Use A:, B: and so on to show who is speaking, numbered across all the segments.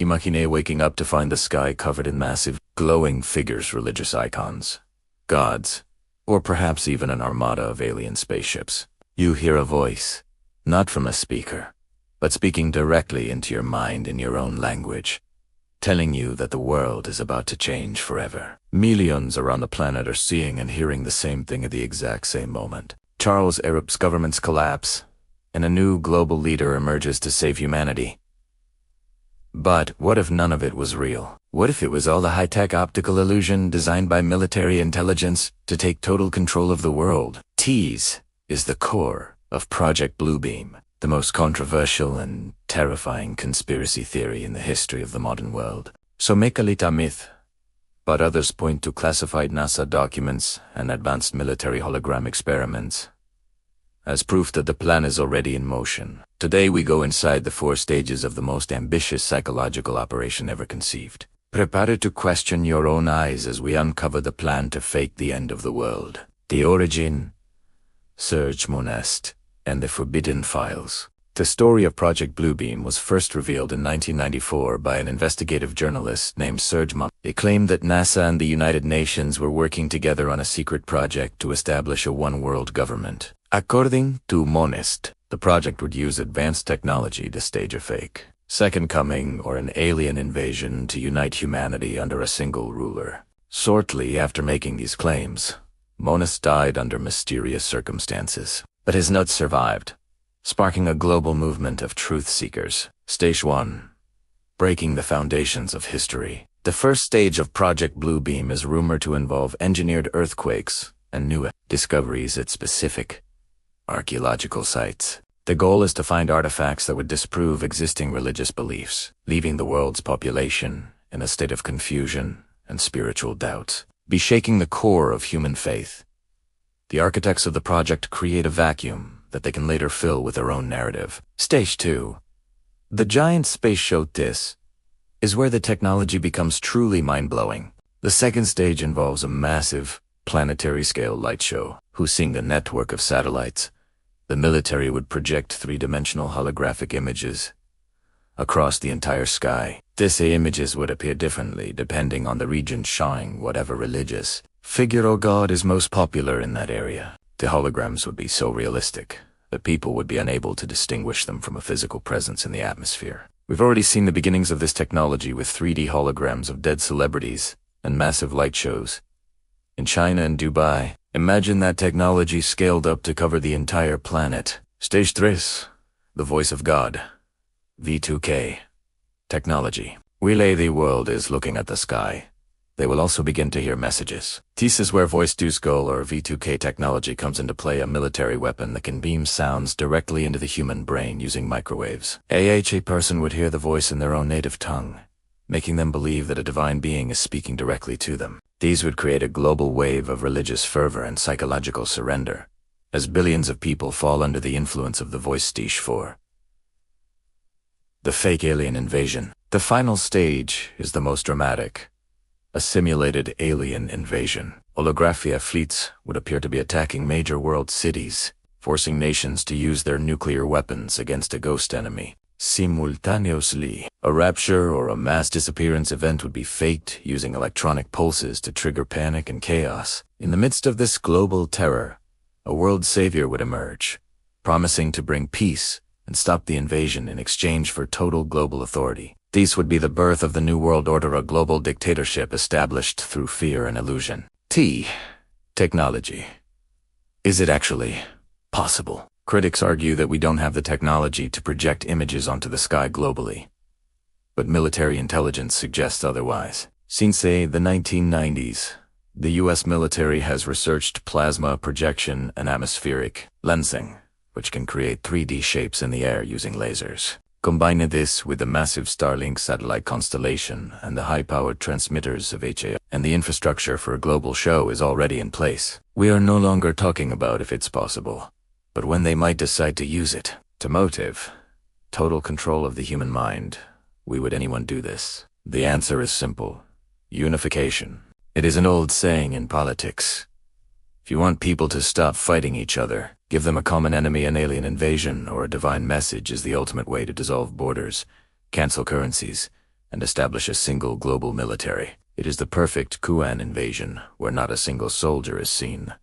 A: Imagine waking up to find the sky covered in massive, glowing figures, religious icons, gods, or perhaps even an armada of alien spaceships. You hear a voice, not from a speaker, but speaking directly into your mind in your own language, telling you that the world is about to change forever. Millions around the planet are seeing and hearing the same thing at the exact same moment. Charles Arab's government's collapse, and a new global leader emerges to save humanity. But what if none of it was real? What if it was all a high-tech optical illusion designed by military intelligence to take total control of the world? Tease is the core of Project Bluebeam, the most controversial and terrifying conspiracy theory in the history of the modern world. So make a little myth, but others point to classified NASA documents and advanced military hologram experiments as proof that the plan is already in motion. Today we go inside the 4 stages of the most ambitious psychological operation ever conceived. Prepare to question your own eyes as we uncover the plan to fake the end of the world. The origin, Serge Monest, and the Forbidden Files. The story of Project Bluebeam was first revealed in 1994 by an investigative journalist named Serge Monest. It claimed that NASA and the United Nations were working together on a secret project to establish a one-world government. According to Monest, the project would use advanced technology to stage a fake second coming or an alien invasion to unite humanity under a single ruler. Shortly after making these claims, Monest died under mysterious circumstances, but his notes survived, sparking a global movement of truth seekers. Stage 1. Breaking the foundations of history. The first stage of Project Bluebeam is rumored to involve engineered earthquakes and new discoveries at specific archaeological sites. The goal is to find artifacts that would disprove existing religious beliefs, leaving the world's population in a state of confusion and spiritual doubt, be shaking the core of human faith. The architects of the project create a vacuum that they can later fill with their own narrative. Stage 2. The giant space show. This is where the technology becomes truly mind-blowing. The second stage involves a massive, planetary-scale light show. Using a network of satellites, the military would project 3-dimensional holographic images across the entire sky. These images would appear differently depending on the region showing whatever religious figure or god is most popular in that area. The holograms would be so realistic that people would be unable to distinguish them from a physical presence in the atmosphere. We've already seen the beginnings of this technology with 3D holograms of dead celebrities and massive light shows in China and Dubai. Imagine that technology scaled up to cover the entire planet. Stage 3. The voice of God. V2K. Technology. While the world is looking at the sky, they will also begin to hear messages. This is where voice to skull or V2K technology comes into play, a military weapon that can beam sounds directly into the human brain using microwaves. A person would hear the voice in their own native tongue, making them believe that a divine being is speaking directly to them. These would create a global wave of religious fervor and psychological surrender, as billions of people fall under the influence of the voice. Stage 4. The fake alien invasion. The final stage is the most dramatic. A simulated alien invasion. Holographia fleets would appear to be attacking major world cities, forcing nations to use their nuclear weapons against a ghost enemy simultaneously. A rapture or a mass disappearance event would be faked using electronic pulses to trigger panic and chaos. In the midst of this global terror, a world savior would emerge, promising to bring peace and stop the invasion in exchange for total global authority. This would be the birth of the New World Order, a global dictatorship established through fear and illusion. Technology. Is it actually possible? Critics argue that we don't have the technology to project images onto the sky globally, but military intelligence suggests otherwise. Since the 1990s, the US military has researched plasma projection and atmospheric lensing, which can create 3D shapes in the air using lasers. Combine this with the massive Starlink satellite constellation and the high-powered transmitters of HA, and the infrastructure for a global show is already in place. We are no longer talking about if it's possible, but when they might decide to use it. To motive, total control of the human mind. Would anyone do this? The answer is simple. Unification. It is an old saying in politics. If you want people to stop fighting each other, give them a common enemy. An alien invasion or a divine message is the ultimate way to dissolve borders, cancel currencies, and establish a single global military. It is the perfect Kuan invasion, where not a single soldier is seen,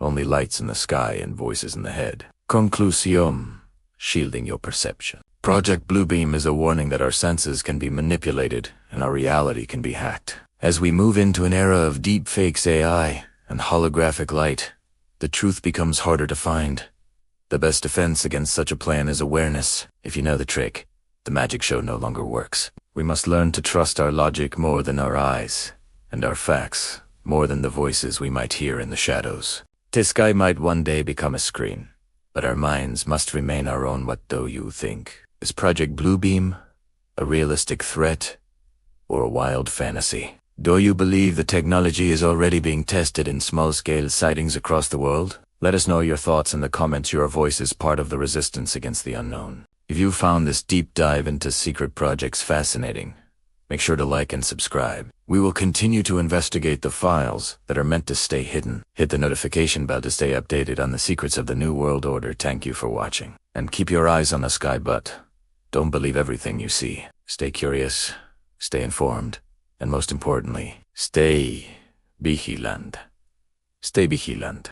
A: only lights in the sky and voices in the head. Conclusion: shielding your perception. Project Bluebeam is a warning that our senses can be manipulated and our reality can be hacked. As we move into an era of deepfakes, AI, and holographic light, the truth becomes harder to find. The best defense against such a plan is awareness. If you know the trick, the magic show no longer works. We must learn to trust our logic more than our eyes, and our facts more than the voices we might hear in the shadows. The sky might one day become a screen, but our minds must remain our own. What do you think? Is Project Bluebeam a realistic threat or a wild fantasy? Do you believe the technology is already being tested in small-scale sightings across the world? Let us know your thoughts in the comments. Your voice is part of the resistance against the unknown. If you found this deep dive into secret projects fascinating, make sure to like and subscribe. We will continue to investigate the files that are meant to stay hidden. Hit the notification bell to stay updated on the secrets of the New World Order. Thank you for watching. And keep your eyes on the sky, but don't believe everything you see. Stay curious, stay informed, and most importantly, stay vigilant. Stay vigilant.